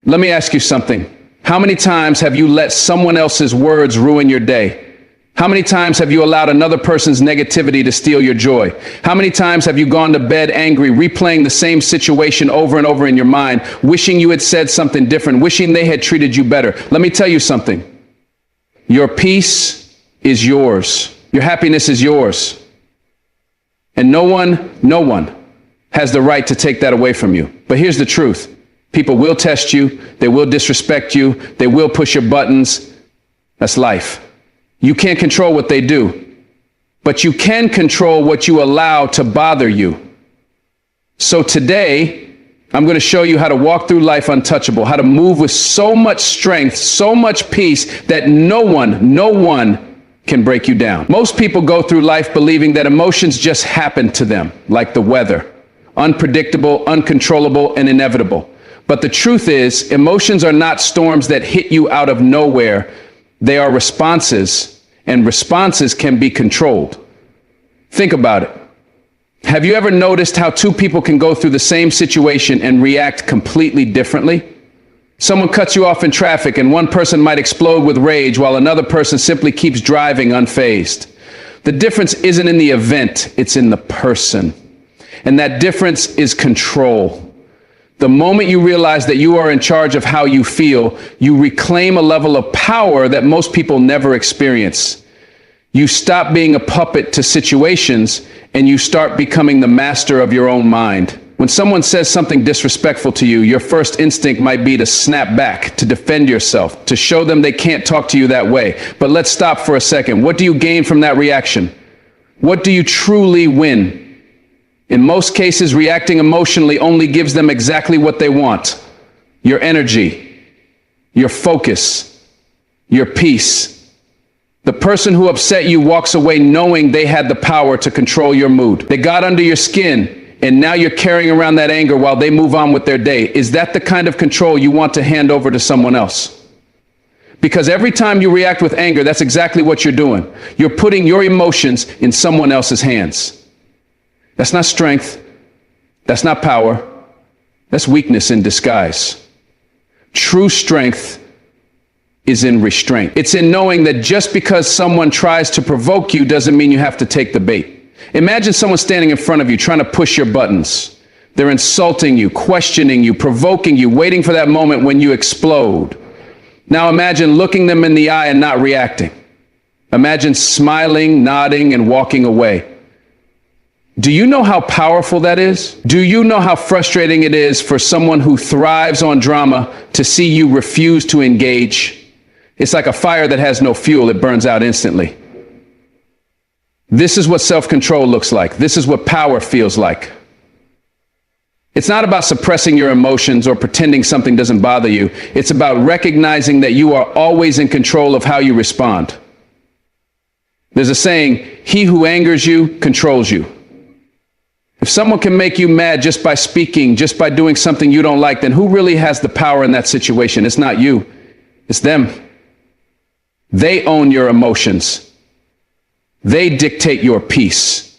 Let me ask you something. How many times have you let someone else's words ruin your day? How many times have you allowed another person's negativity to steal your joy? How many times have you gone to bed angry, replaying the same situation over and over in your mind, wishing you had said something different, wishing they had treated you better? Let me tell you something. Your peace is yours. Your happiness is yours. And no one has the right to take that away from you. But here's the truth. People will test you. They will disrespect you. They will push your buttons. That's life. You can't control what they do, but you can control what you allow to bother you. So today, I'm going to show you how to walk through life untouchable, how to move with so much strength, so much peace that no one can break you down. Most people go through life believing that emotions just happen to them, like the weather, unpredictable, uncontrollable, and inevitable. But the truth is, emotions are not storms that hit you out of nowhere. They are responses, and responses can be controlled. Think about it. Have you ever noticed how two people can go through the same situation and react completely differently? Someone cuts you off in traffic and one person might explode with rage while another person simply keeps driving unfazed. The difference isn't in the event, it's in the person. And that difference is control. The moment you realize that you are in charge of how you feel, you reclaim a level of power that most people never experience. You stop being a puppet to situations and you start becoming the master of your own mind. When someone says something disrespectful to you, your first instinct might be to snap back, to defend yourself, to show them they can't talk to you that way. But let's stop for a second. What do you gain from that reaction? What do you truly win? In most cases, reacting emotionally only gives them exactly what they want. Your energy, your focus, your peace. The person who upset you walks away knowing they had the power to control your mood. They got under your skin, and now you're carrying around that anger while they move on with their day. Is that the kind of control you want to hand over to someone else? Because every time you react with anger, that's exactly what you're doing. You're putting your emotions in someone else's hands. That's not strength. That's not power. That's weakness in disguise. True strength is in restraint. It's in knowing that just because someone tries to provoke you doesn't mean you have to take the bait. Imagine someone standing in front of you trying to push your buttons. They're insulting you, questioning you, provoking you, waiting for that moment when you explode. Now imagine looking them in the eye and not reacting. Imagine smiling, nodding, and walking away. Do you know how powerful that is? Do you know how frustrating it is for someone who thrives on drama to see you refuse to engage? It's like a fire that has no fuel. It burns out instantly. This is what self-control looks like. This is what power feels like. It's not about suppressing your emotions or pretending something doesn't bother you. It's about recognizing that you are always in control of how you respond. There's a saying, he who angers you controls you. If someone can make you mad just by speaking, just by doing something you don't like, then who really has the power in that situation? It's not you. It's them. They own your emotions. They dictate your peace.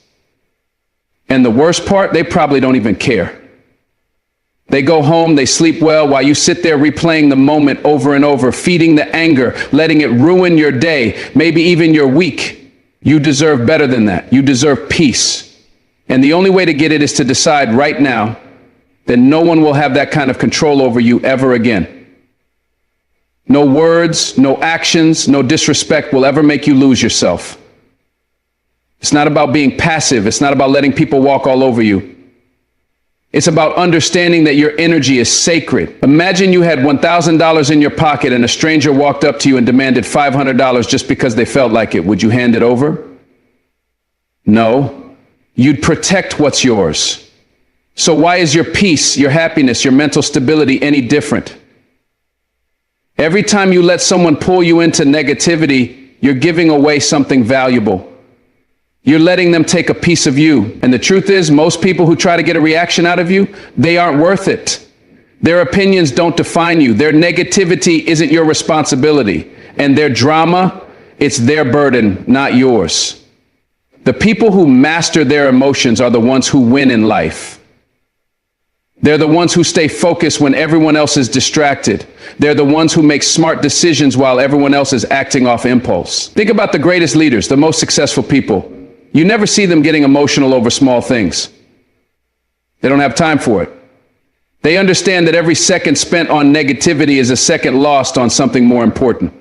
And the worst part, they probably don't even care. They go home, they sleep well, while you sit there replaying the moment over and over, feeding the anger, letting it ruin your day, maybe even your week. You deserve better than that. You deserve peace. And the only way to get it is to decide right now that no one will have that kind of control over you ever again. No words, no actions, no disrespect will ever make you lose yourself. It's not about being passive. It's not about letting people walk all over you. It's about understanding that your energy is sacred. Imagine you had $1,000 in your pocket and a stranger walked up to you and demanded $500 just because they felt like it. Would you hand it over? No. You'd protect what's yours. So why is your peace, your happiness, your mental stability any different? Every time you let someone pull you into negativity, you're giving away something valuable. You're letting them take a piece of you. And the truth is, most people who try to get a reaction out of you, they aren't worth it. Their opinions don't define you. Their negativity isn't your responsibility. And their drama, it's their burden, not yours. The people who master their emotions are the ones who win in life. They're the ones who stay focused when everyone else is distracted. They're the ones who make smart decisions while everyone else is acting off impulse. Think about the greatest leaders, the most successful people. You never see them getting emotional over small things. They don't have time for it. They understand that every second spent on negativity is a second lost on something more important.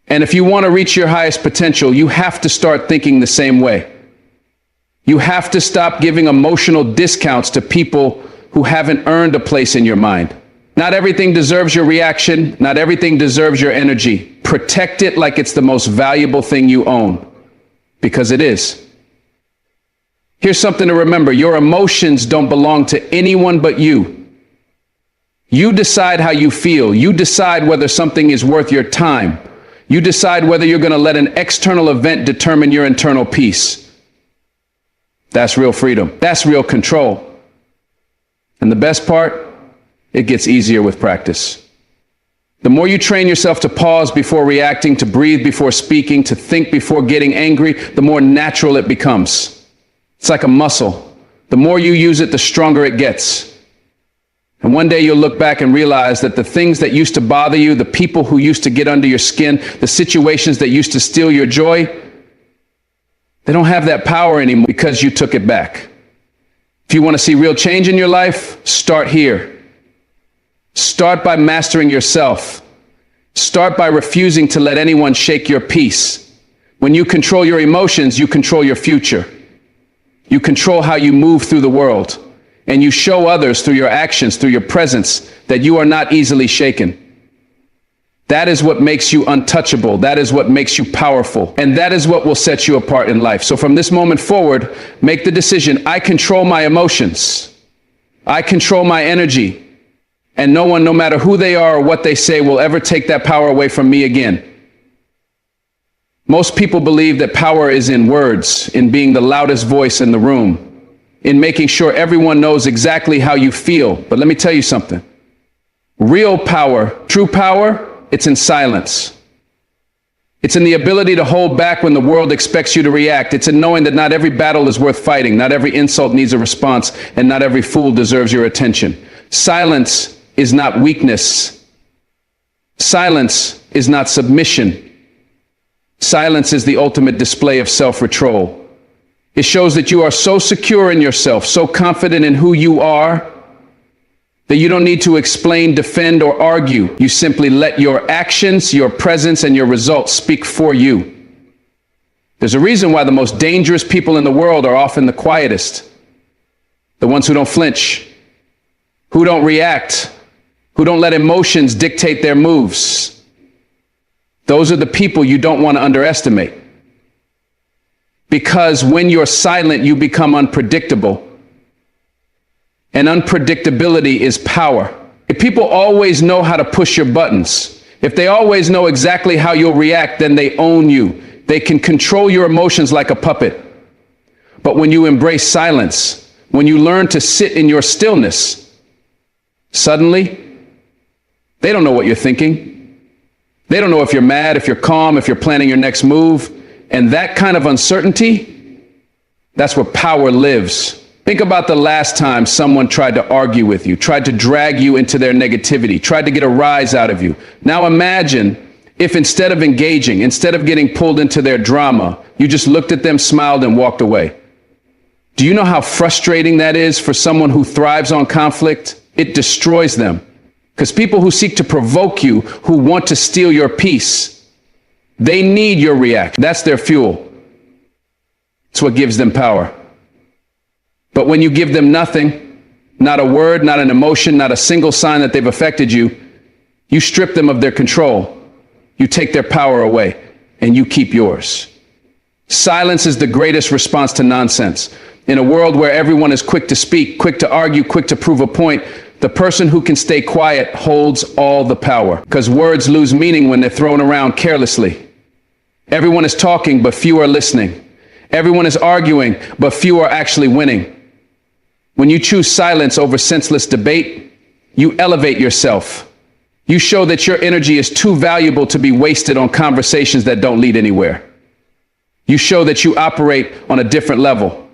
And if you want to reach your highest potential, you have to start thinking the same way. You have to stop giving emotional discounts to people who haven't earned a place in your mind. Not everything deserves your reaction. Not everything deserves your energy. Protect it like it's the most valuable thing you own, because it is. Here's something to remember. Your emotions don't belong to anyone but you. You decide how you feel. You decide whether something is worth your time. You decide whether you're going to let an external event determine your internal peace. That's real freedom. That's real control. And the best part, it gets easier with practice. The more you train yourself to pause before reacting, to breathe before speaking, to think before getting angry, the more natural it becomes. It's like a muscle. The more you use it, the stronger it gets. And one day you'll look back and realize that the things that used to bother you, the people who used to get under your skin, the situations that used to steal your joy, they don't have that power anymore because you took it back. If you want to see real change in your life, start here. Start by mastering yourself. Start by refusing to let anyone shake your peace. When you control your emotions, you control your future. You control how you move through the world. And you show others through your actions, through your presence, that you are not easily shaken. That is what makes you untouchable. That is what makes you powerful. And that is what will set you apart in life. So from this moment forward, make the decision. I control my emotions. I control my energy. And no one, no matter who they are or what they say, will ever take that power away from me again. Most people believe that power is in words, in being the loudest voice in the room, in making sure everyone knows exactly how you feel. But let me tell you something. Real power, true power, it's in silence. It's in the ability to hold back when the world expects you to react. It's in knowing that not every battle is worth fighting. Not every insult needs a response, and not every fool deserves your attention. Silence is not weakness. Silence is not submission. Silence is the ultimate display of self-control. It shows that you are so secure in yourself, so confident in who you are, that you don't need to explain, defend, or argue. You simply let your actions, your presence, and your results speak for you. There's a reason why the most dangerous people in the world are often the quietest. The ones who don't flinch, who don't react, who don't let emotions dictate their moves. Those are the people you don't want to underestimate. Because when you're silent, you become unpredictable. And unpredictability is power. If people always know how to push your buttons, if they always know exactly how you'll react, then they own you. They can control your emotions like a puppet. But when you embrace silence, when you learn to sit in your stillness, suddenly, they don't know what you're thinking. They don't know if you're mad, if you're calm, if you're planning your next move. And that kind of uncertainty, that's where power lives. Think about the last time someone tried to argue with you, tried to drag you into their negativity, tried to get a rise out of you. Now imagine if instead of engaging, instead of getting pulled into their drama, you just looked at them, smiled, and walked away. Do you know how frustrating that is for someone who thrives on conflict? It destroys them. Because people who seek to provoke you, who want to steal your peace, they need your reaction. That's their fuel. It's what gives them power. But when you give them nothing, not a word, not an emotion, not a single sign that they've affected you, you strip them of their control. You take their power away, and you keep yours. Silence is the greatest response to nonsense. In a world where everyone is quick to speak, quick to argue, quick to prove a point, the person who can stay quiet holds all the power. Because words lose meaning when they're thrown around carelessly. Everyone is talking, but few are listening. Everyone is arguing, but few are actually winning. When you choose silence over senseless debate, you elevate yourself. You show that your energy is too valuable to be wasted on conversations that don't lead anywhere. You show that you operate on a different level,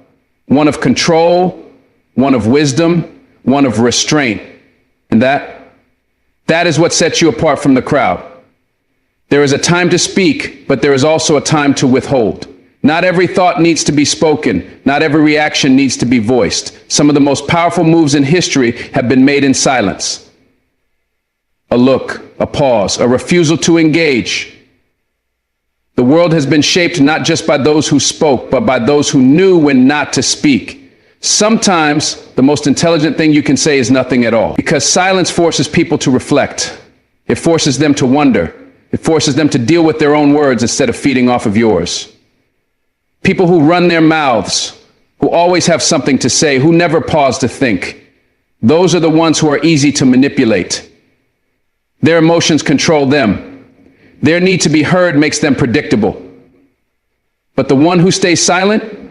one of control, one of wisdom, one of restraint. And that is what sets you apart from the crowd. There is a time to speak, but there is also a time to withhold. Not every thought needs to be spoken. Not every reaction needs to be voiced. Some of the most powerful moves in history have been made in silence. A look, a pause, a refusal to engage. The world has been shaped not just by those who spoke, but by those who knew when not to speak. Sometimes the most intelligent thing you can say is nothing at all, because silence forces people to reflect. It forces them to wonder. It forces them to deal with their own words instead of feeding off of yours. People who run their mouths, who always have something to say, who never pause to think, those are the ones who are easy to manipulate. Their emotions control them. Their need to be heard makes them predictable. But the one who stays silent,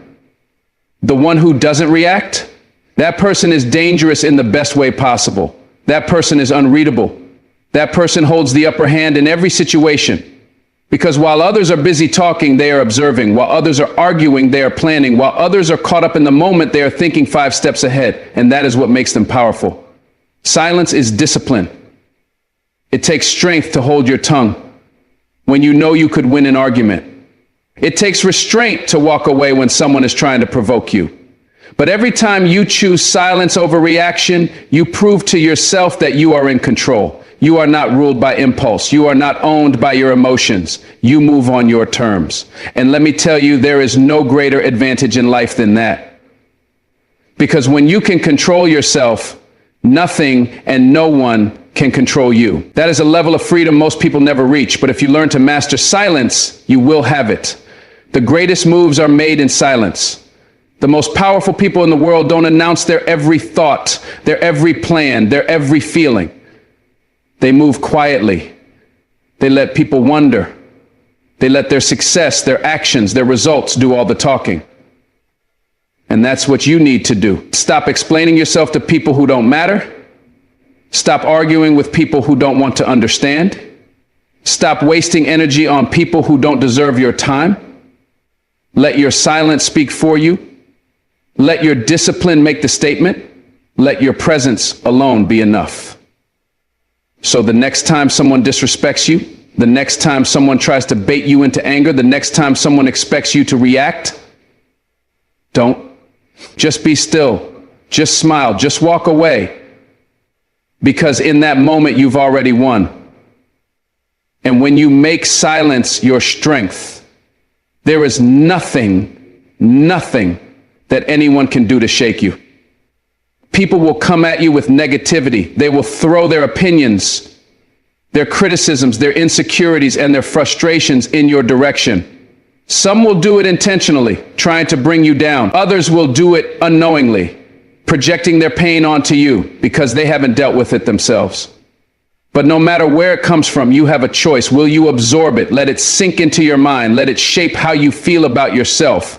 the one who doesn't react, that person is dangerous in the best way possible. That person is unreadable. That person holds the upper hand in every situation. Because while others are busy talking, they are observing. While others are arguing, they are planning. While others are caught up in the moment, they are thinking 5 steps ahead. And that is what makes them powerful. Silence is discipline. It takes strength to hold your tongue when you know you could win an argument. It takes restraint to walk away when someone is trying to provoke you. But every time you choose silence over reaction, you prove to yourself that you are in control. You are not ruled by impulse. You are not owned by your emotions. You move on your terms. And let me tell you, there is no greater advantage in life than that. Because when you can control yourself, nothing and no one can control you. That is a level of freedom most people never reach. But if you learn to master silence, you will have it. The greatest moves are made in silence. The most powerful people in the world don't announce their every thought, their every plan, their every feeling. They move quietly. They let people wonder. They let their success, their actions, their results do all the talking. And that's what you need to do. Stop explaining yourself to people who don't matter. Stop arguing with people who don't want to understand. Stop wasting energy on people who don't deserve your time. Let your silence speak for you. Let your discipline make the statement. Let your presence alone be enough. So the next time someone disrespects you, the next time someone tries to bait you into anger, the next time someone expects you to react, don't. Just be still. Just smile. Just walk away. Because in that moment, you've already won. And when you make silence your strength, there is nothing that anyone can do to shake you. People will come at you with negativity. They will throw their opinions, their criticisms, their insecurities, and their frustrations in your direction. Some will do it intentionally, trying to bring you down. Others will do it unknowingly, projecting their pain onto you because they haven't dealt with it themselves. But no matter where it comes from, you have a choice. Will you absorb it? Let it sink into your mind. Let it shape how you feel about yourself.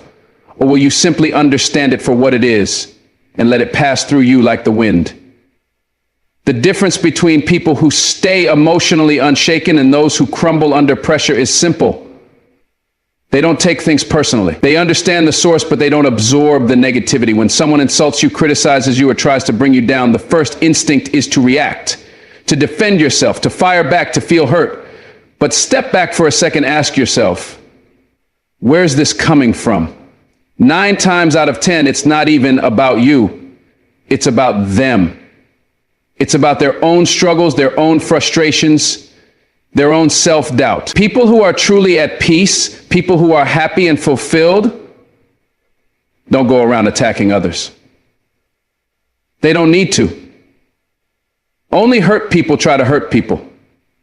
Or will you simply understand it for what it is and let it pass through you like the wind? The difference between people who stay emotionally unshaken and those who crumble under pressure is simple. They don't take things personally. They understand the source, but they don't absorb the negativity. When someone insults you, criticizes you, or tries to bring you down, the first instinct is to react, to defend yourself, to fire back, to feel hurt. But step back for a second, ask yourself, where's this coming from? 9 times out of 10, it's not even about you. It's about them. It's about their own struggles, their own frustrations, their own self-doubt. People who are truly at peace, people who are happy and fulfilled, don't go around attacking others. They don't need to. Only hurt people try to hurt people.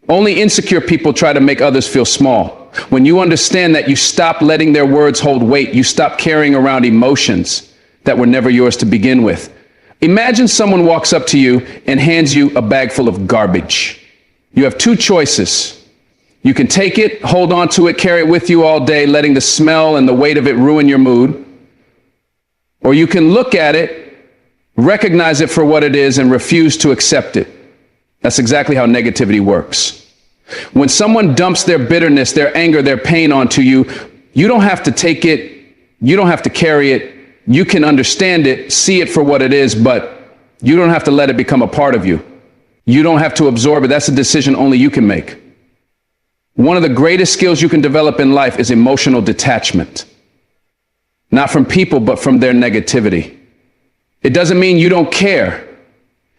Only insecure people try to make others feel small. When you understand that, you stop letting their words hold weight. You stop carrying around emotions that were never yours to begin with. Imagine someone walks up to you and hands you a bag full of garbage. You have 2 choices. You can take it, hold on to it, carry it with you all day, letting the smell and the weight of it ruin your mood. Or you can look at it, recognize it for what it is, and refuse to accept it. That's exactly how negativity works. When someone dumps their bitterness, their anger, their pain onto you, you don't have to take it, you don't have to carry it. You can understand it, see it for what it is, but You don't have to let it become a part of you. You don't have to absorb it. That's a decision only you can make. One of the greatest skills you can develop in life is emotional detachment. Not from people, but from their negativity. It doesn't mean you don't care.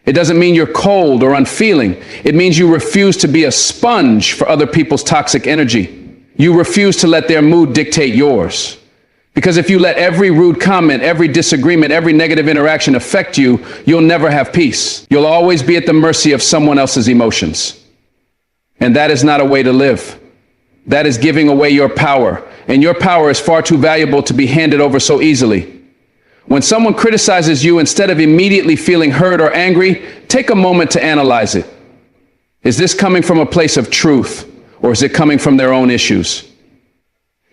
It doesn't mean you're cold or unfeeling. It means you refuse to be a sponge for other people's toxic energy. You refuse to let their mood dictate yours. Because if you let every rude comment, every disagreement, every negative interaction affect you, you'll never have peace. You'll always be at the mercy of someone else's emotions. And that is not a way to live. That is giving away your power. And your power is far too valuable to be handed over so easily. When someone criticizes you, instead of immediately feeling hurt or angry, take a moment to analyze it. Is this coming from a place of truth, or is it coming from their own issues?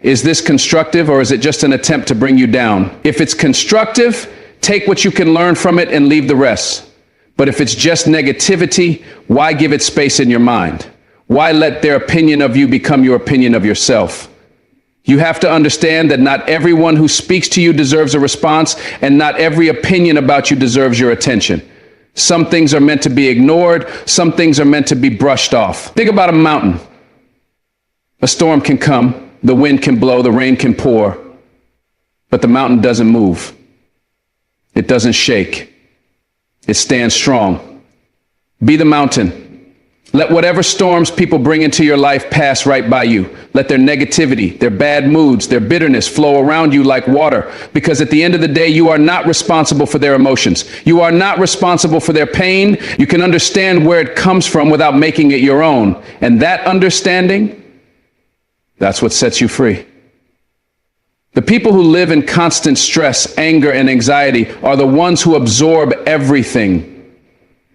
Is this constructive, or is it just an attempt to bring you down? If it's constructive, take what you can learn from it and leave the rest. But if it's just negativity, why give it space in your mind? Why let their opinion of you become your opinion of yourself? You have to understand that not everyone who speaks to you deserves a response, and not every opinion about you deserves your attention. Some things are meant to be ignored. Some things are meant to be brushed off. Think about a mountain. A storm can come, the wind can blow, the rain can pour, but the mountain doesn't move. It doesn't shake. It stands strong. Be the mountain. Let whatever storms people bring into your life pass right by you. Let their negativity, their bad moods, their bitterness flow around you like water. Because at the end of the day, you are not responsible for their emotions. You are not responsible for their pain. You can understand where it comes from without making it your own. And that understanding, that's what sets you free. The people who live in constant stress, anger, and anxiety are the ones who absorb everything.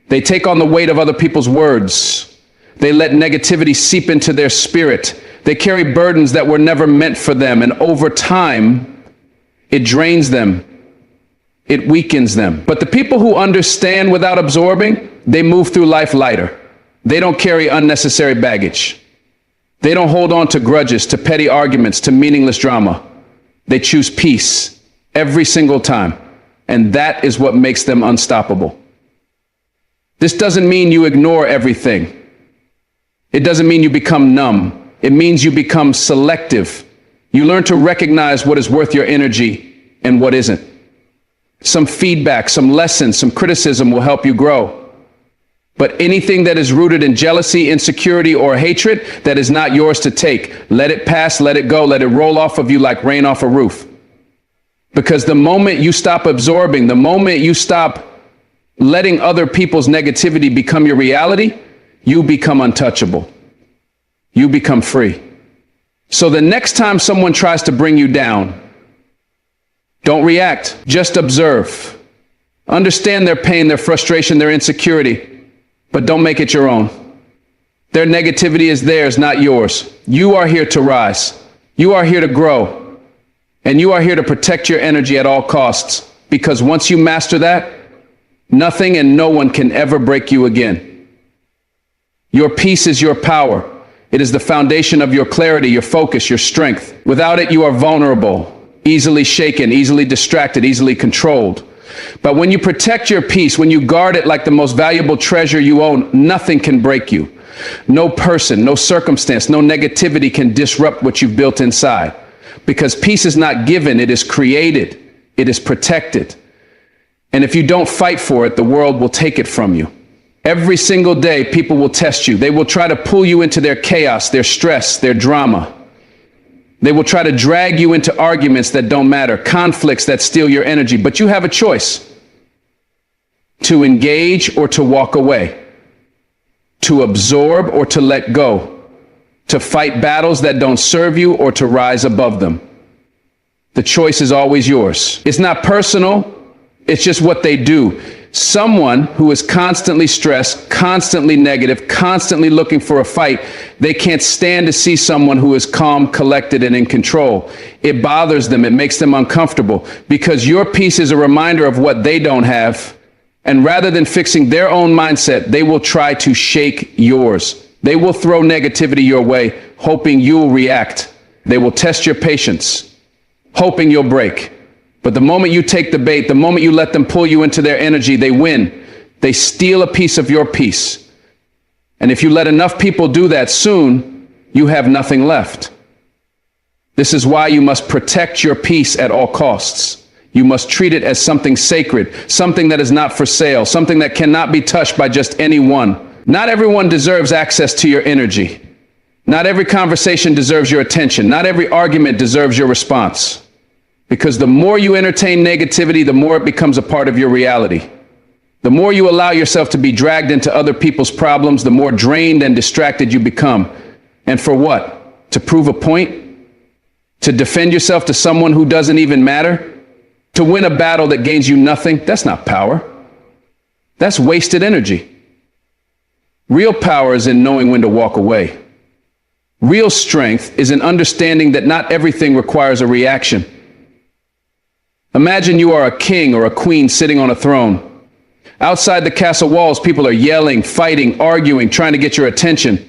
They take on the weight of other people's words. They let negativity seep into their spirit. They carry burdens that were never meant for them. And over time, it drains them. It weakens them. But the people who understand without absorbing, they move through life lighter. They don't carry unnecessary baggage. They don't hold on to grudges, to petty arguments, to meaningless drama. They choose peace every single time. And that is what makes them unstoppable. This doesn't mean you ignore everything. It doesn't mean you become numb. It means you become selective. You learn to recognize what is worth your energy and what isn't. Some feedback, some lessons, some criticism will help you grow. But anything that is rooted in jealousy, insecurity, or hatred that is not yours to take, let it pass, let it go, let it roll off of you like rain off a roof. Because the moment you stop absorbing, the moment you stop letting other people's negativity become your reality, you become untouchable. You become free. So the next time someone tries to bring you down, don't react, just observe. Understand their pain, their frustration, their insecurity, but don't make it your own. Their negativity is theirs, not yours. You are here to rise. You are here to grow. And you are here to protect your energy at all costs. Because once you master that, nothing and no one can ever break you again. Your peace is your power. It is the foundation of your clarity, your focus, your strength. Without it, you are vulnerable, easily shaken, easily distracted, easily controlled. But when you protect your peace, when you guard it like the most valuable treasure you own, nothing can break you. No person, no circumstance, no negativity can disrupt what you've built inside. Because peace is not given, it is created, it is protected. And if you don't fight for it, the world will take it from you. Every single day, people will test you. They will try to pull you into their chaos, their stress, their drama. They will try to drag you into arguments that don't matter, conflicts that steal your energy. But you have a choice: to engage or to walk away, to absorb or to let go, to fight battles that don't serve you or to rise above them. The choice is always yours. It's not personal. It's just what they do. Someone who is constantly stressed, constantly negative, constantly looking for a fight, they can't stand to see someone who is calm, collected, and in control. It bothers them. It makes them uncomfortable because your peace is a reminder of what they don't have. And rather than fixing their own mindset, they will try to shake yours. They will throw negativity your way, hoping you'll react. They will test your patience, hoping you'll break. But the moment you take the bait, the moment you let them pull you into their energy, they win. They steal a piece of your peace. And if you let enough people do that, soon you have nothing left. This is why you must protect your peace at all costs. You must treat it as something sacred, something that is not for sale, something that cannot be touched by just anyone. Not everyone deserves access to your energy. Not every conversation deserves your attention. Not every argument deserves your response. Because the more you entertain negativity, the more it becomes a part of your reality. The more you allow yourself to be dragged into other people's problems, the more drained and distracted you become. And for what? To prove a point? To defend yourself to someone who doesn't even matter? To win a battle that gains you nothing? That's not power. That's wasted energy. Real power is in knowing when to walk away. Real strength is in understanding that not everything requires a reaction. Imagine you are a king or a queen sitting on a throne. Outside the castle walls, people are yelling, fighting, arguing, trying to get your attention.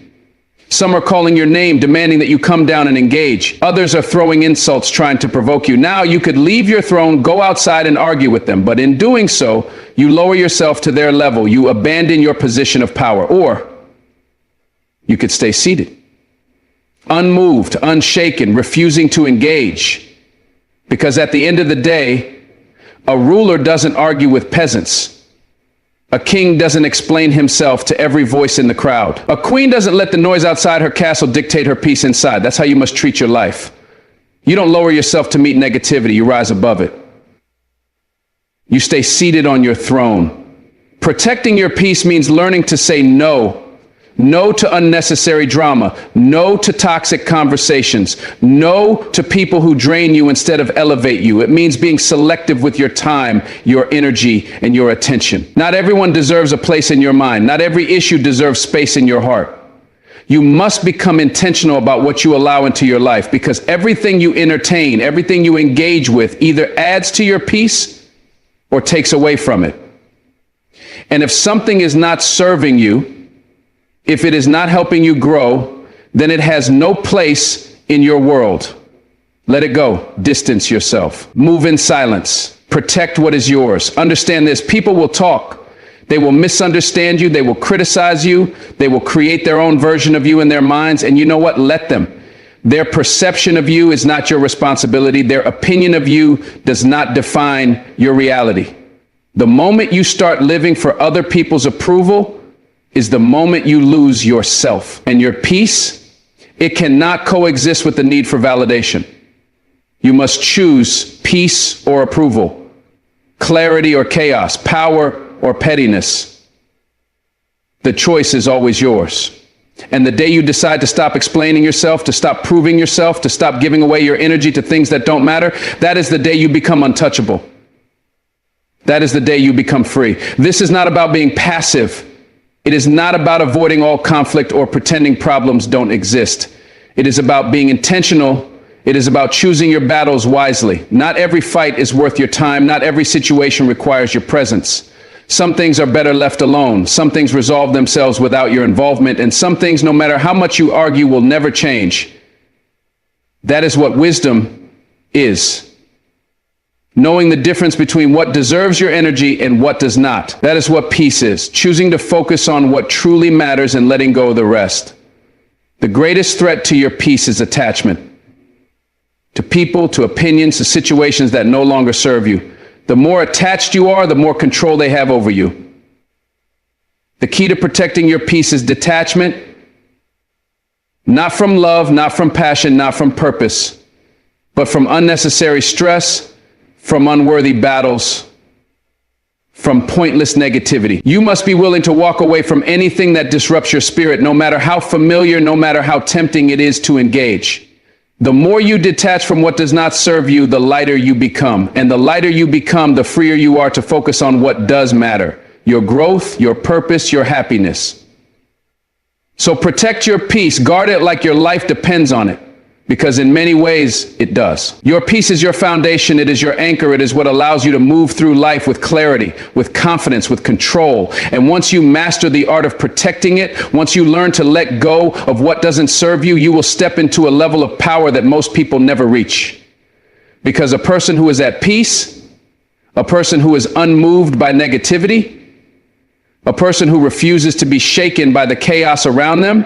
Some are calling your name, demanding that you come down and engage. Others are throwing insults, trying to provoke you. Now you could leave your throne, go outside and argue with them. But in doing so, you lower yourself to their level. You abandon your position of power. Or you could stay seated, unmoved, unshaken, refusing to engage. Because at the end of the day, a ruler doesn't argue with peasants. A king doesn't explain himself to every voice in the crowd. A queen doesn't let the noise outside her castle dictate her peace inside. That's how you must treat your life. You don't lower yourself to meet negativity. You rise above it. You stay seated on your throne. Protecting your peace means learning to say no. No to unnecessary drama. No to toxic conversations. No to people who drain you instead of elevate you. It means being selective with your time, your energy, and your attention. Not everyone deserves a place in your mind. Not every issue deserves space in your heart. You must become intentional about what you allow into your life, because everything you entertain, everything you engage with either adds to your peace or takes away from it. And if something is not serving you, if it is not helping you grow, then it has no place in your world. Let it go. Distance yourself. Move in silence. Protect what is yours. Understand this. People will talk. They will misunderstand you. They will criticize you. They will create their own version of you in their minds. And you know what? Let them. Their perception of you is not your responsibility. Their opinion of you does not define your reality. The moment you start living for other people's approval is the moment you lose yourself. And your peace, it cannot coexist with the need for validation. You must choose peace or approval, clarity or chaos, power or pettiness. The choice is always yours. And the day you decide to stop explaining yourself, to stop proving yourself, to stop giving away your energy to things that don't matter, that is the day you become untouchable. That is the day you become free. This is not about being passive. It is not about avoiding all conflict or pretending problems don't exist. It is about being intentional. It is about choosing your battles wisely. Not every fight is worth your time. Not every situation requires your presence. Some things are better left alone. Some things resolve themselves without your involvement. And some things, no matter how much you argue, will never change. That is what wisdom is. Knowing the difference between what deserves your energy and what does not. That is what peace is. Choosing to focus on what truly matters and letting go of the rest. The greatest threat to your peace is attachment. To people, to opinions, to situations that no longer serve you. The more attached you are, the more control they have over you. The key to protecting your peace is detachment. Not from love, not from passion, not from purpose, but from unnecessary stress, from unworthy battles, from pointless negativity. You must be willing to walk away from anything that disrupts your spirit, no matter how familiar, no matter how tempting it is to engage. The more you detach from what does not serve you, the lighter you become. And the lighter you become, the freer you are to focus on what does matter. Your growth, your purpose, your happiness. So protect your peace. Guard it like your life depends on it. Because in many ways, it does. Your peace is your foundation. It is your anchor. It is what allows you to move through life with clarity, with confidence, with control. And once you master the art of protecting it, once you learn to let go of what doesn't serve you, you will step into a level of power that most people never reach. Because a person who is at peace, a person who is unmoved by negativity, A person who refuses to be shaken by the chaos around them,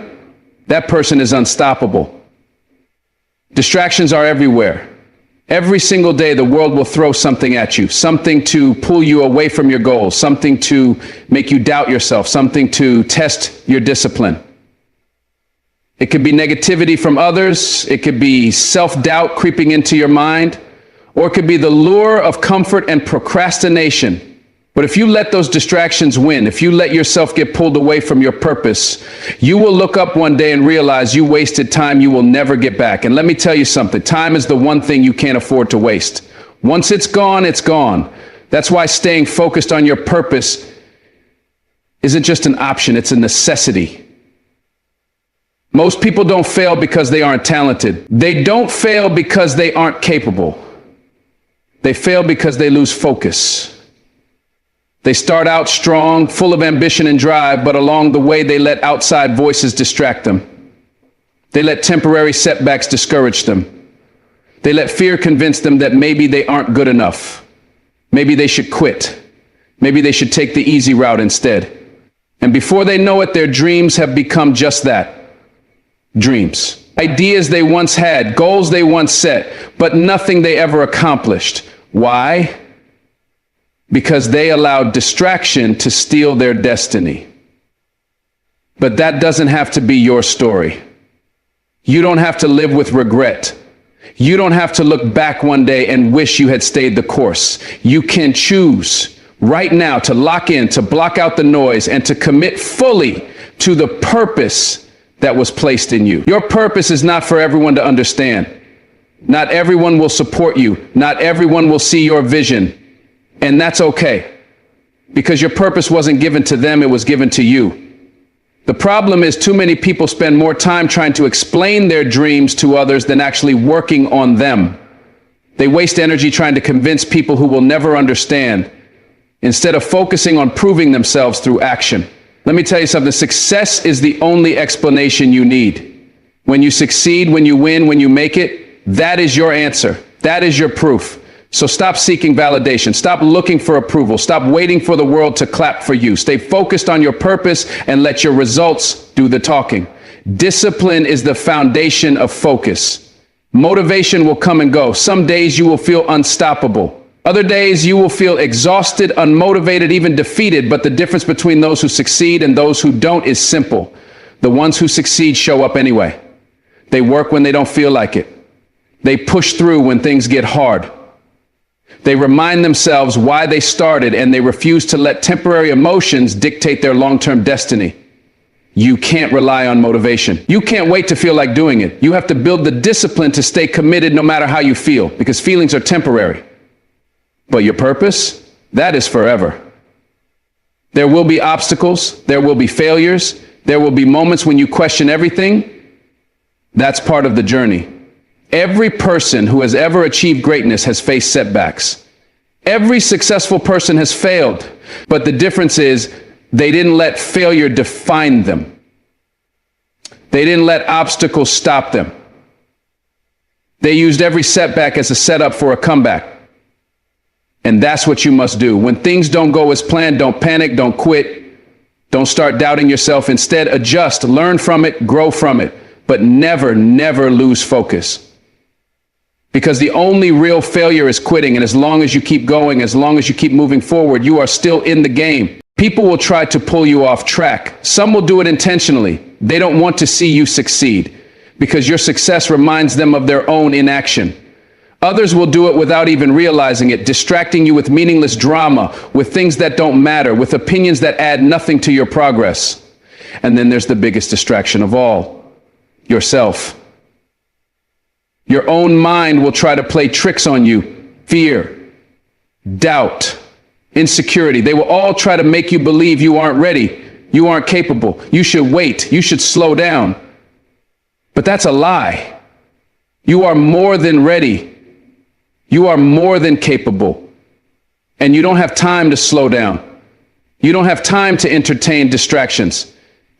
that person is unstoppable. Distractions are everywhere. Every single day, the world will throw something at you, something to pull you away from your goals, something to make you doubt yourself, something to test your discipline. It could be negativity from others. It could be self-doubt creeping into your mind, or it could be the lure of comfort and procrastination. But if you let those distractions win, if you let yourself get pulled away from your purpose, you will look up one day and realize you wasted time you will never get back. And let me tell you something, time is the one thing you can't afford to waste. Once it's gone, it's gone. That's why staying focused on your purpose isn't just an option, it's a necessity. Most people don't fail because they aren't talented. They don't fail because they aren't capable. They fail because they lose focus. They start out strong, full of ambition and drive, but along the way they let outside voices distract them. They let temporary setbacks discourage them. They let fear convince them that maybe they aren't good enough. Maybe they should quit. Maybe they should take the easy route instead. And before they know it, their dreams have become just that. Dreams. Ideas they once had, goals they once set, but nothing they ever accomplished. Why? Because they allowed distraction to steal their destiny. But that doesn't have to be your story. You don't have to live with regret. You don't have to look back one day and wish you had stayed the course. You can choose right now to lock in, to block out the noise, and to commit fully to the purpose that was placed in you. Your purpose is not for everyone to understand. Not everyone will support you. Not everyone will see your vision. And that's okay, because your purpose wasn't given to them, it was given to you. The problem is too many people spend more time trying to explain their dreams to others than actually working on them. They waste energy trying to convince people who will never understand, instead of focusing on proving themselves through action. Let me tell you something, success is the only explanation you need. When you succeed, when you win, when you make it, that is your answer. That is your proof. So stop seeking validation. Stop looking for approval. Stop waiting for the world to clap for you. Stay focused on your purpose and let your results do the talking. Discipline is the foundation of focus. Motivation will come and go. Some days you will feel unstoppable. Other days you will feel exhausted, unmotivated, even defeated. But the difference between those who succeed and those who don't is simple. The ones who succeed show up anyway. They work when they don't feel like it. They push through when things get hard. They remind themselves why they started, and they refuse to let temporary emotions dictate their long-term destiny. You can't rely on motivation. You can't wait to feel like doing it. You have to build the discipline to stay committed no matter how you feel, because feelings are temporary. But your purpose, that is forever. There will be obstacles. There will be failures. There will be moments when you question everything. That's part of the journey. Every person who has ever achieved greatness has faced setbacks. Every successful person has failed, but the difference is they didn't let failure define them. They didn't let obstacles stop them. They used every setback as a setup for a comeback. And that's what you must do. When things don't go as planned, don't panic, don't quit, don't start doubting yourself. Instead, adjust, learn from it, grow from it, but never, never lose focus. Because the only real failure is quitting. And as long as you keep going, as long as you keep moving forward, you are still in the game. People will try to pull you off track. Some will do it intentionally. They don't want to see you succeed because your success reminds them of their own inaction. Others will do it without even realizing it, distracting you with meaningless drama, with things that don't matter, with opinions that add nothing to your progress. And then there's the biggest distraction of all, yourself. Your own mind will try to play tricks on you. Fear, doubt, insecurity. They will all try to make you believe you aren't ready. You aren't capable. You should wait. You should slow down. But that's a lie. You are more than ready. You are more than capable. And you don't have time to slow down. You don't have time to entertain distractions,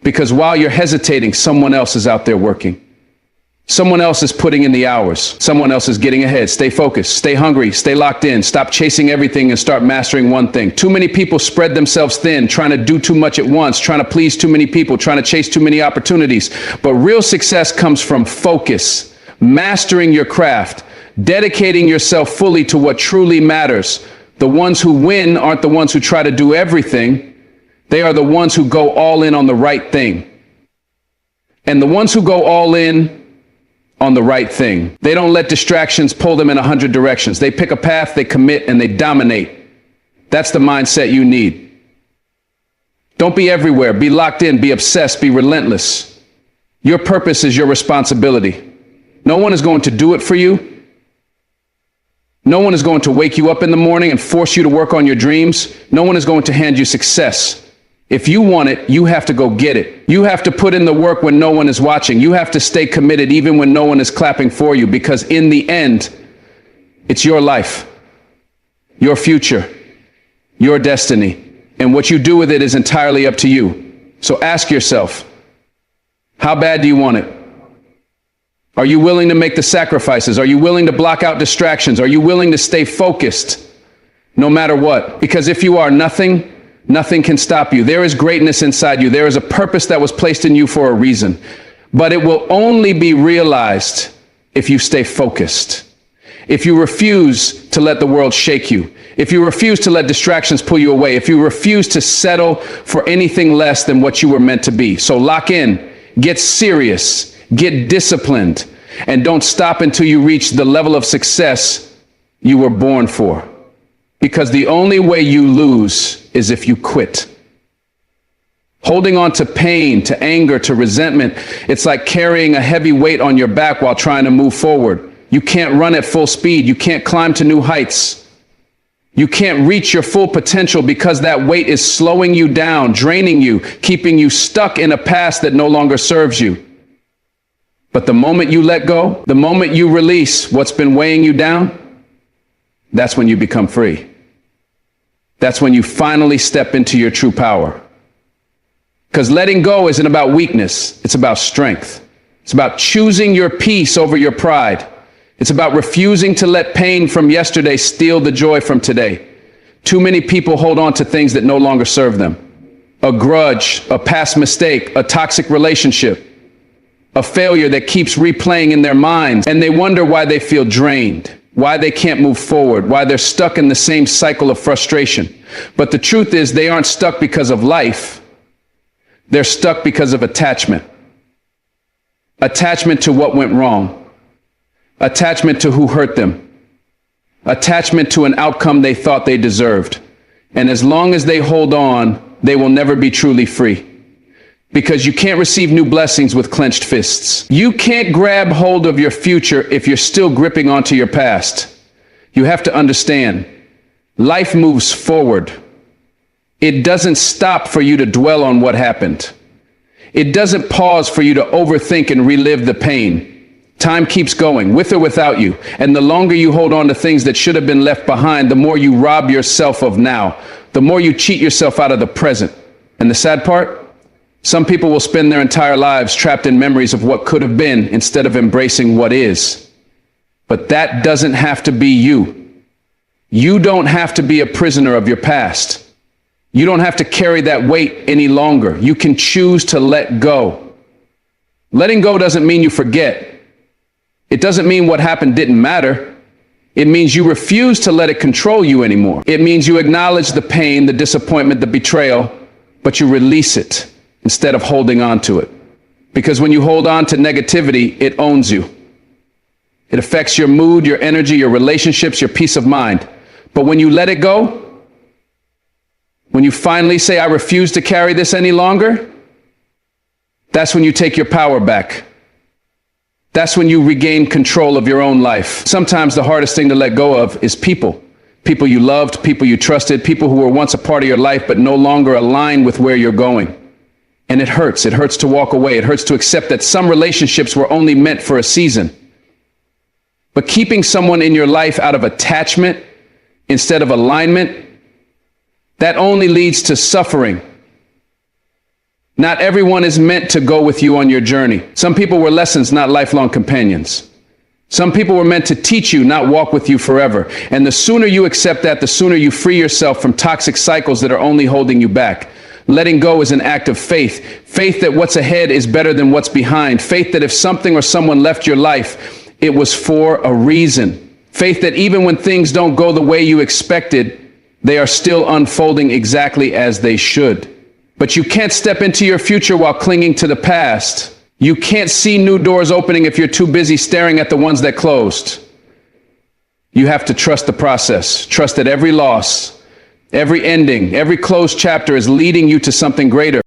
because while you're hesitating, someone else is out there working. Someone else is putting in the hours. Someone else is getting ahead. Stay focused, stay hungry, stay locked in, stop chasing everything and start mastering one thing. Too many people spread themselves thin, trying to do too much at once, trying to please too many people, trying to chase too many opportunities. But real success comes from focus, mastering your craft, dedicating yourself fully to what truly matters. The ones who win aren't the ones who try to do everything. They are the ones who go all in on the right thing. And the ones who go all in on the right thing, they don't let distractions pull them in 100 directions. They pick a path, they commit, and they dominate. That's the mindset you need. Don't be everywhere. Be locked in, be obsessed, be relentless. Your purpose is your responsibility. No one is going to do it for you. No one is going to wake you up in the morning and force you to work on your dreams. No one is going to hand you success. If you want it, you have to go get it. You have to put in the work when no one is watching. You have to stay committed even when no one is clapping for you, because in the end, it's your life, your future, your destiny, and what you do with it is entirely up to you. So ask yourself, how bad do you want it? Are you willing to make the sacrifices? Are you willing to block out distractions? Are you willing to stay focused no matter what? Because if you are, nothing can stop you. There is greatness inside you. There is a purpose that was placed in you for a reason, but it will only be realized if you stay focused. If you refuse to let the world shake you, if you refuse to let distractions pull you away, if you refuse to settle for anything less than what you were meant to be. So lock in, get serious, get disciplined, and don't stop until you reach the level of success you were born for. Because the only way you lose is if you quit. Holding on to pain, to anger, to resentment, it's like carrying a heavy weight on your back while trying to move forward. You can't run at full speed. You can't climb to new heights. You can't reach your full potential because that weight is slowing you down, draining you, keeping you stuck in a past that no longer serves you. But the moment you let go, the moment you release what's been weighing you down, that's when you become free. That's when you finally step into your true power. Because letting go isn't about weakness. It's about strength. It's about choosing your peace over your pride. It's about refusing to let pain from yesterday steal the joy from today. Too many people hold on to things that no longer serve them. A grudge, a past mistake, a toxic relationship, a failure that keeps replaying in their minds, and they wonder why they feel drained, why they can't move forward, why they're stuck in the same cycle of frustration. But the truth is, they aren't stuck because of life. They're stuck because of attachment. Attachment to what went wrong. Attachment to who hurt them. Attachment to an outcome they thought they deserved. And as long as they hold on, they will never be truly free. Because you can't receive new blessings with clenched fists. You can't grab hold of your future if you're still gripping onto your past. You have to understand, life moves forward. It doesn't stop for you to dwell on what happened. It doesn't pause for you to overthink and relive the pain. Time keeps going, with or without you. And the longer you hold on to things that should have been left behind, the more you rob yourself of now. The more you cheat yourself out of the present. And the sad part? Some people will spend their entire lives trapped in memories of what could have been instead of embracing what is. But that doesn't have to be you. You don't have to be a prisoner of your past. You don't have to carry that weight any longer. You can choose to let go. Letting go doesn't mean you forget. It doesn't mean what happened didn't matter. It means you refuse to let it control you anymore. It means you acknowledge the pain, the disappointment, the betrayal, but you release it instead of holding on to it. Because when you hold on to negativity, it owns you. It affects your mood, your energy, your relationships, your peace of mind. But when you let it go, when you finally say, I refuse to carry this any longer, that's when you take your power back. That's when you regain control of your own life. Sometimes the hardest thing to let go of is people. People you loved, people you trusted, people who were once a part of your life but no longer align with where you're going. And it hurts. It hurts to walk away. It hurts to accept that some relationships were only meant for a season. But keeping someone in your life out of attachment instead of alignment, that only leads to suffering. Not everyone is meant to go with you on your journey. Some people were lessons, not lifelong companions. Some people were meant to teach you, not walk with you forever. And the sooner you accept that, the sooner you free yourself from toxic cycles that are only holding you back. Letting go is an act of faith. Faith that what's ahead is better than what's behind. Faith that if something or someone left your life, it was for a reason. Faith that even when things don't go the way you expected, they are still unfolding exactly as they should. But you can't step into your future while clinging to the past. You can't see new doors opening if you're too busy staring at the ones that closed. You have to trust the process. Trust that every loss, every ending, every closed chapter is leading you to something greater.